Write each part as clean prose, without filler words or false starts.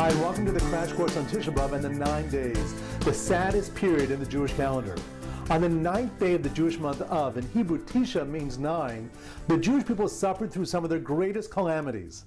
Hi, welcome to the crash course on Tisha B'Av and the 9 days, the saddest period in the Jewish calendar. On the 9th day of the Jewish month Av, in Hebrew Tisha means 9, the Jewish people suffered through some of their greatest calamities.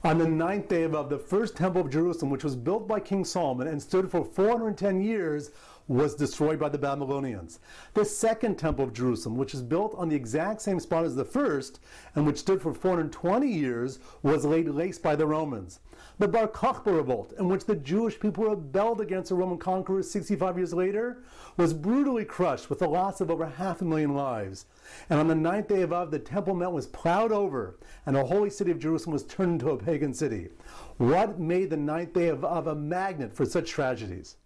On the 9th day of Av, the first temple of Jerusalem, which was built by King Solomon and stood for 410 years, was destroyed by the Babylonians. The second temple of Jerusalem, which is built on the exact same spot as the first, and which stood for 420 years, was laid waste by the Romans. The Bar Kokhba revolt, in which the Jewish people rebelled against the Roman conquerors 65 years later, was brutally crushed with the loss of over 500,000 lives. And on the 9th day of Av, the Temple Mount was plowed over, and the holy city of Jerusalem was turned into a pagan city. What made the 9th day of Av a magnet for such tragedies?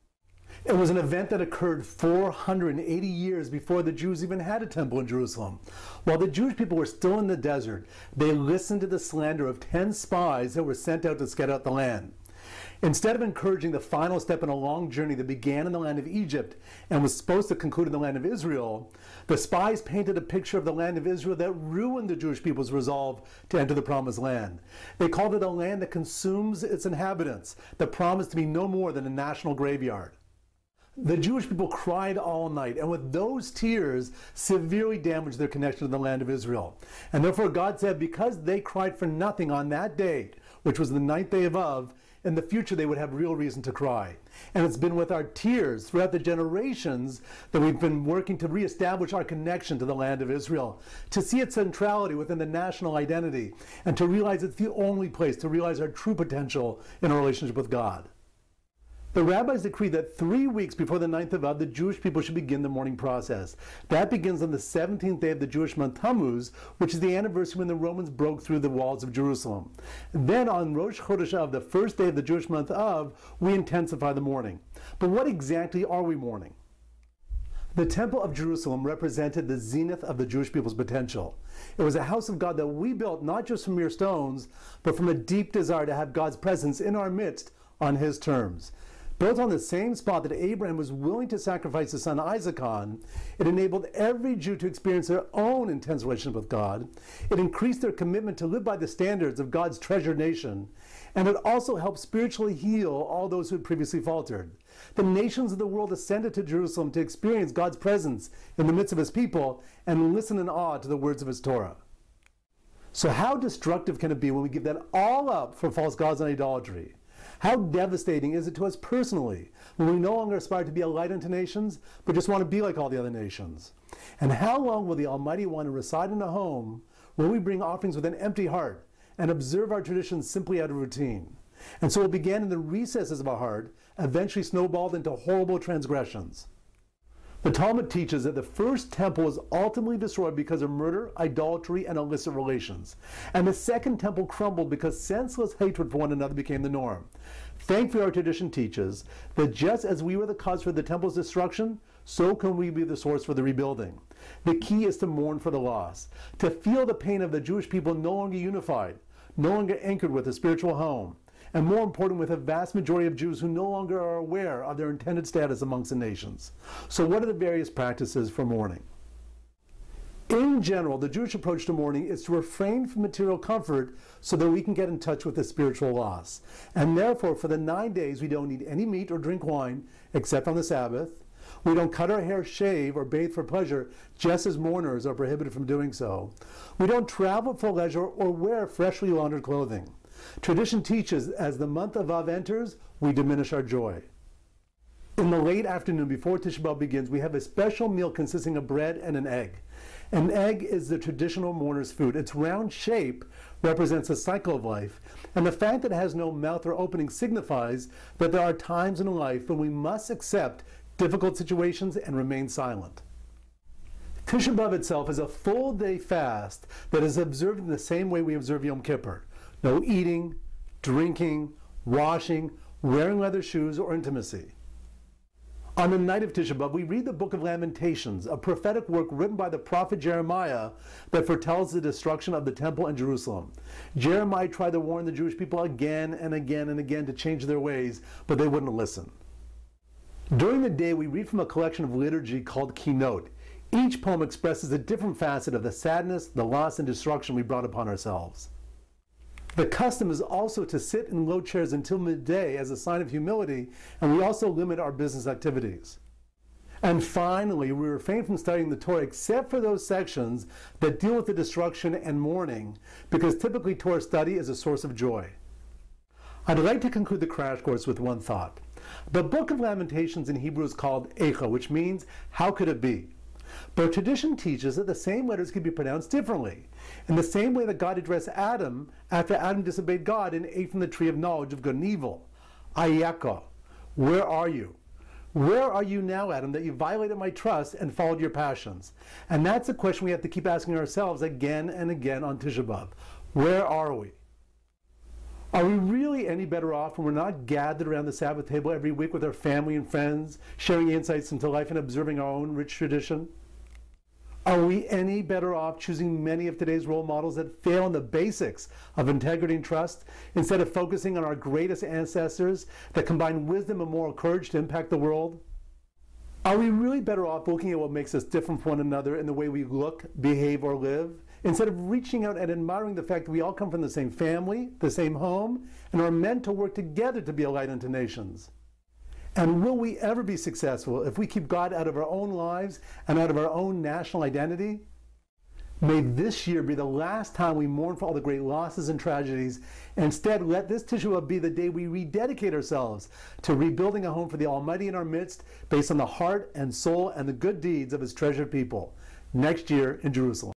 It was an event that occurred 480 years before the Jews even had a temple in Jerusalem. While the Jewish people were still in the desert, they listened to the slander of 10 spies that were sent out to scout out the land. Instead of encouraging the final step in a long journey that began in the land of Egypt and was supposed to conclude in the land of Israel, the spies painted a picture of the land of Israel that ruined the Jewish people's resolve to enter the promised land. They called it a land that consumes its inhabitants, that promised to be no more than a national graveyard. The Jewish people cried all night, and with those tears severely damaged their connection to the land of Israel. And therefore God said, because they cried for nothing on that day, which was the 9th day of Av, in the future they would have real reason to cry. And it's been with our tears throughout the generations that we've been working to reestablish our connection to the land of Israel, to see its centrality within the national identity, and to realize it's the only place to realize our true potential in our relationship with God. The rabbis decreed that 3 weeks before the 9th of Av, the Jewish people should begin the mourning process. That begins on the 17th day of the Jewish month Tammuz, which is the anniversary when the Romans broke through the walls of Jerusalem. Then on Rosh Chodesh Av, the first day of the Jewish month Av, we intensify the mourning. But what exactly are we mourning? The Temple of Jerusalem represented the zenith of the Jewish people's potential. It was a house of God that we built not just from mere stones, but from a deep desire to have God's presence in our midst on His terms. Built on the same spot that Abraham was willing to sacrifice his son Isaac on, it enabled every Jew to experience their own intense relationship with God. It increased their commitment to live by the standards of God's treasured nation. And it also helped spiritually heal all those who had previously faltered. The nations of the world ascended to Jerusalem to experience God's presence in the midst of His people and listen in awe to the words of His Torah. So how destructive can it be when we give that all up for false gods and idolatry? How devastating is it to us personally when we no longer aspire to be a light unto nations, but just want to be like all the other nations? And how long will the Almighty want to reside in a home where we bring offerings with an empty heart and observe our traditions simply out of routine? And so it began in the recesses of our heart, eventually snowballed into horrible transgressions. The Talmud teaches that the first temple was ultimately destroyed because of murder, idolatry, and illicit relations. And the second temple crumbled because senseless hatred for one another became the norm. Thankfully, our tradition teaches that just as we were the cause for the temple's destruction, so can we be the source for the rebuilding. The key is to mourn for the loss, to feel the pain of the Jewish people no longer unified, no longer anchored with a spiritual home, and more important, with a vast majority of Jews who no longer are aware of their intended status amongst the nations. So what are the various practices for mourning? In general, the Jewish approach to mourning is to refrain from material comfort so that we can get in touch with the spiritual loss. And therefore, for the 9 days, we don't eat any meat or drink wine, except on the Sabbath. We don't cut our hair, shave, or bathe for pleasure, just as mourners are prohibited from doing so. We don't travel for leisure or wear freshly laundered clothing. Tradition teaches as the month of Av enters, we diminish our joy. In the late afternoon before Tisha B'Av begins, we have a special meal consisting of bread and an egg. An egg is the traditional mourner's food. Its round shape represents a cycle of life, and the fact that it has no mouth or opening signifies that there are times in life when we must accept difficult situations and remain silent. Tisha B'Av itself is a full day fast that is observed in the same way we observe Yom Kippur. No eating, drinking, washing, wearing leather shoes, or intimacy. On the night of Tisha B'Av, we read the book of Lamentations, a prophetic work written by the prophet Jeremiah that foretells the destruction of the temple in Jerusalem. Jeremiah tried to warn the Jewish people again and again and again to change their ways, but they wouldn't listen. During the day, we read from a collection of liturgy called Kinot. Each poem expresses a different facet of the sadness, the loss, and destruction we brought upon ourselves. The custom is also to sit in low chairs until midday as a sign of humility, and we also limit our business activities. And finally, we refrain from studying the Torah except for those sections that deal with the destruction and mourning, because typically Torah study is a source of joy. I'd like to conclude the crash course with one thought. The Book of Lamentations in Hebrew is called Eicha, which means, how could it be? But tradition teaches that the same letters can be pronounced differently, in the same way that God addressed Adam after Adam disobeyed God and ate from the tree of knowledge of good and evil. Ayaka, where are you? Where are you now, Adam, that you violated my trust and followed your passions? And that's a question we have to keep asking ourselves again and again on Tisha B'Av. Where are we? Are we really any better off when we're not gathered around the Sabbath table every week with our family and friends, sharing insights into life and observing our own rich tradition? Are we any better off choosing many of today's role models that fail in the basics of integrity and trust, instead of focusing on our greatest ancestors that combine wisdom and moral courage to impact the world? Are we really better off looking at what makes us different from one another in the way we look, behave, or live, instead of reaching out and admiring the fact that we all come from the same family, the same home, and are meant to work together to be a light unto nations? And will we ever be successful if we keep God out of our own lives and out of our own national identity? May this year be the last time we mourn for all the great losses and tragedies. Instead, let this Tisha B'Av be the day we rededicate ourselves to rebuilding a home for the Almighty in our midst, based on the heart and soul and the good deeds of His treasured people, next year in Jerusalem.